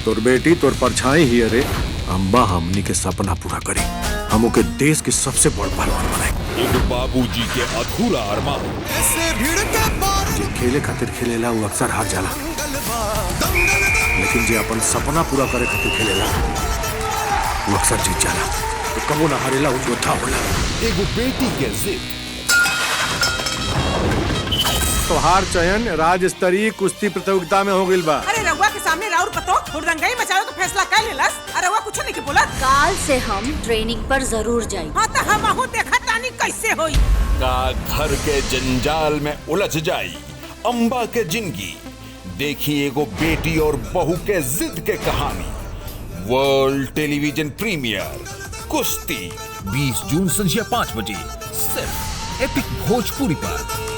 तोर बेटी तोर परछाई ही अरे अम्बा हमनी के सपना पूरा करी, हम के देश के सबसे बड़ पहलवान बनाए। एक बाबूजी के अधूरा अरमान। जे खेले खातिर खेलेला वो अक्सर हार जाला, लेकिन जे अपन सपना पूरा करे खातिर खेलेला वो अक्सर जीत जाला। तो कबो ना हारेला, वो योद्धा होला। एगो बेटी के जिद। तोहार चयन राज्य स्तरीय कुश्ती प्रतियोगिता में हो गइल बा। अरे रउआ के सामने राउर पतो हुड़दंगाई मचावे के फैसला कर लेलस। अरे रउआ कुछ नहीं के बोला। काल से हम ट्रेनिंग पर जरूर जाई। हां तो हम आहू देखा तानी कैसे होई। का घर के जंजाल में उलझ जाई अम्बा के जिंदगी। देखिए एगो बेटी और बहू के जिद के कहानी। वर्ल्ड टेलीविजन प्रीमियर कुश्ती 20 जून संध्या 5 बजे सिर्फ एपिक भोजपुरी पर।